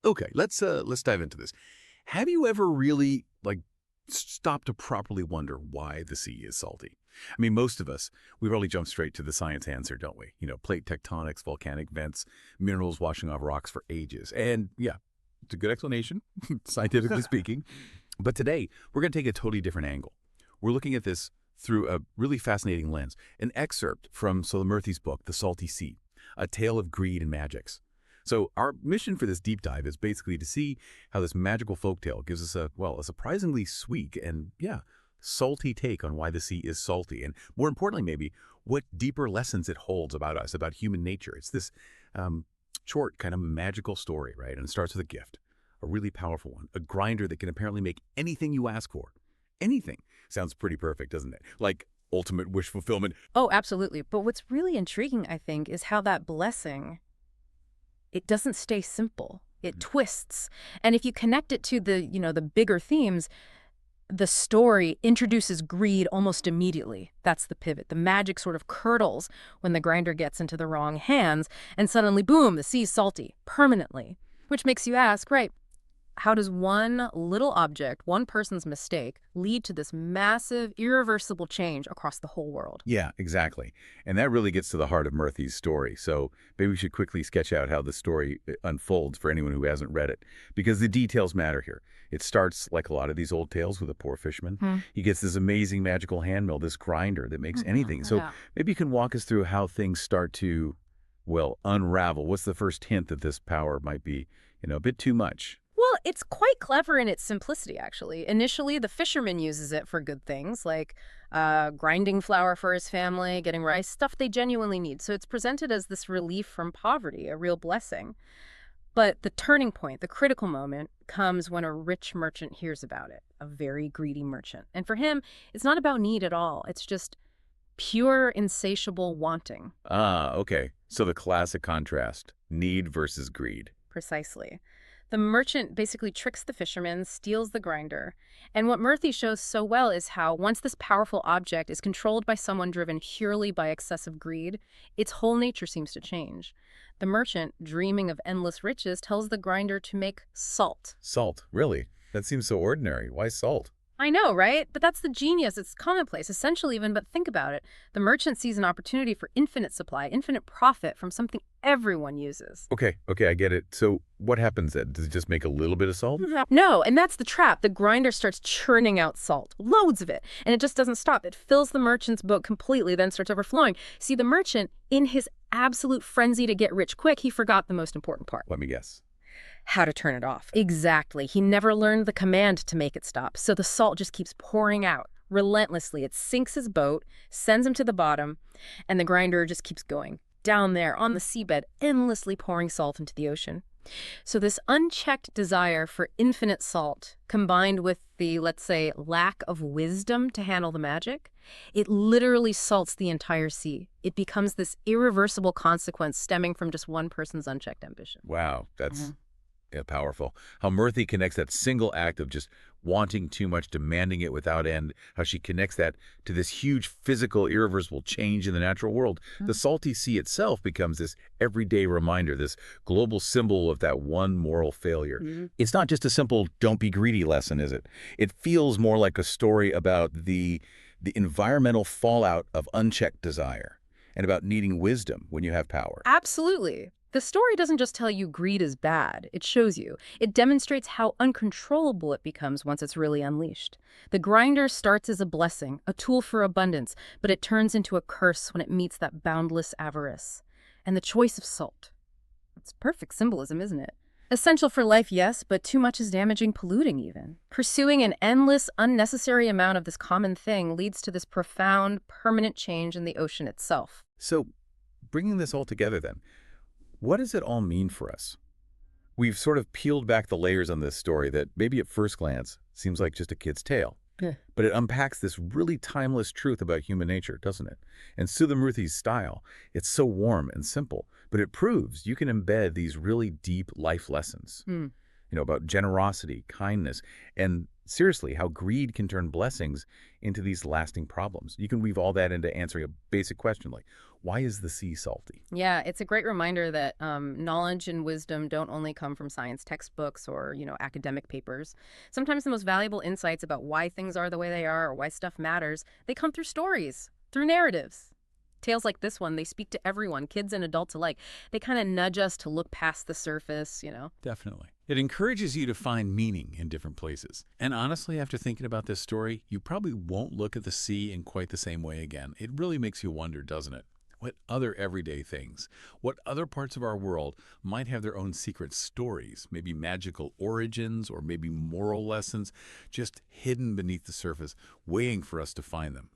Okay, let's dive into this. Have you ever really stopped to properly wonder why the sea is salty? I mean, most of us, we really jump straight to the science answer, don't we? Plate tectonics, volcanic vents, minerals washing off rocks for ages. And yeah, it's a good explanation, scientifically speaking. But today, we're going to take a totally different angle. We're looking at this through a really fascinating lens. An excerpt from Sudha Murty's book, The Salty Sea, A Tale of Greed and Magics. So our mission for this deep dive is basically to see how this magical folktale gives us a surprisingly sweet and, salty take on why the sea is salty. And more importantly, maybe, what deeper lessons it holds about us, about human nature. It's this short, kind of magical story, right? And it starts with a gift, a really powerful one, a grinder that can apparently make anything you ask for. Anything. Sounds pretty perfect, doesn't it? Like ultimate wish fulfillment. Oh, absolutely. But what's really intriguing, I think, is how that blessing, it doesn't stay simple. It twists. And if you connect it to the bigger themes, the story introduces greed almost immediately. That's the pivot. The magic sort of curdles when the grinder gets into the wrong hands, and suddenly, boom, the sea's salty, permanently. Which makes you ask, right, how does one little object, one person's mistake, lead to this massive, irreversible change across the whole world? Yeah, exactly. And that really gets to the heart of Murthy's story. So maybe we should quickly sketch out how the story unfolds for anyone who hasn't read it, because the details matter here. It starts, like a lot of these old tales, with a poor fisherman. He gets this amazing magical hand mill, this grinder that makes anything. So maybe you can walk us through how things start to, unravel. What's the first hint that this power might be, a bit too much? Well, it's quite clever in its simplicity, actually. Initially, the fisherman uses it for good things, like grinding flour for his family, getting rice, stuff they genuinely need. So it's presented as this relief from poverty, a real blessing. But the turning point, the critical moment, comes when a rich merchant hears about it, a very greedy merchant. And for him, it's not about need at all. It's just pure, insatiable wanting. Ah, okay. So the classic contrast, need versus greed. Precisely. The merchant basically tricks the fisherman, steals the grinder. And what Murthy shows so well is how once this powerful object is controlled by someone driven purely by excessive greed, its whole nature seems to change. The merchant, dreaming of endless riches, tells the grinder to make salt. Salt? Really? That seems so ordinary. Why salt? I know, right? But that's the genius. It's commonplace, essential even, but think about it. The merchant sees an opportunity for infinite supply, infinite profit from something everyone uses. Okay, I get it. So what happens then? Does it just make a little bit of salt? No, and that's the trap. The grinder starts churning out salt, loads of it, and it just doesn't stop. It fills the merchant's boat completely, then starts overflowing. See, the merchant, in his absolute frenzy to get rich quick, he forgot the most important part. Let me guess. How to turn it off. Exactly. He never learned the command to make it stop. So the salt just keeps pouring out relentlessly. It sinks his boat, sends him to the bottom, and the grinder just keeps going down there on the seabed, endlessly pouring salt into the ocean. So this unchecked desire for infinite salt, combined with the, let's say, lack of wisdom to handle the magic, it literally salts the entire sea. It becomes this irreversible consequence stemming from just one person's unchecked ambition. Wow, that's powerful. How Murthy connects that single act of just wanting too much, demanding it without end, how she connects that to this huge physical, irreversible change in the natural world. The salty sea itself becomes this everyday reminder, this global symbol of that one moral failure. It's not just a simple don't be greedy lesson, is it? It feels more like a story about the environmental fallout of unchecked desire and about needing wisdom when you have power. Absolutely. The story doesn't just tell you greed is bad. It shows you. It demonstrates how uncontrollable it becomes once it's really unleashed. The grinder starts as a blessing, a tool for abundance, but it turns into a curse when it meets that boundless avarice. And the choice of salt. It's perfect symbolism, isn't it? Essential for life, yes, but too much is damaging, polluting even. Pursuing an endless, unnecessary amount of this common thing leads to this profound, permanent change in the ocean itself. So, bringing this all together then, what does it all mean for us? We've sort of peeled back the layers on this story that maybe at first glance seems like just a kid's tale. But it unpacks this really timeless truth about human nature, doesn't it? And Sudha Murty's style, it's so warm and simple, but it proves you can embed these really deep life lessons, about generosity, kindness, and seriously, how greed can turn blessings into these lasting problems. You can weave all that into answering a basic question like, Why is the sea salty? Yeah, it's a great reminder that knowledge and wisdom don't only come from science textbooks or, academic papers. Sometimes the most valuable insights about why things are the way they are or why stuff matters, they come through stories, through narratives. Tales like this one, they speak to everyone, kids and adults alike. They kind of nudge us to look past the surface. Definitely. It encourages you to find meaning in different places. And honestly, after thinking about this story, you probably won't look at the sea in quite the same way again. It really makes you wonder, doesn't it? What other everyday things, what other parts of our world might have their own secret stories, maybe magical origins or maybe moral lessons, just hidden beneath the surface, waiting for us to find them.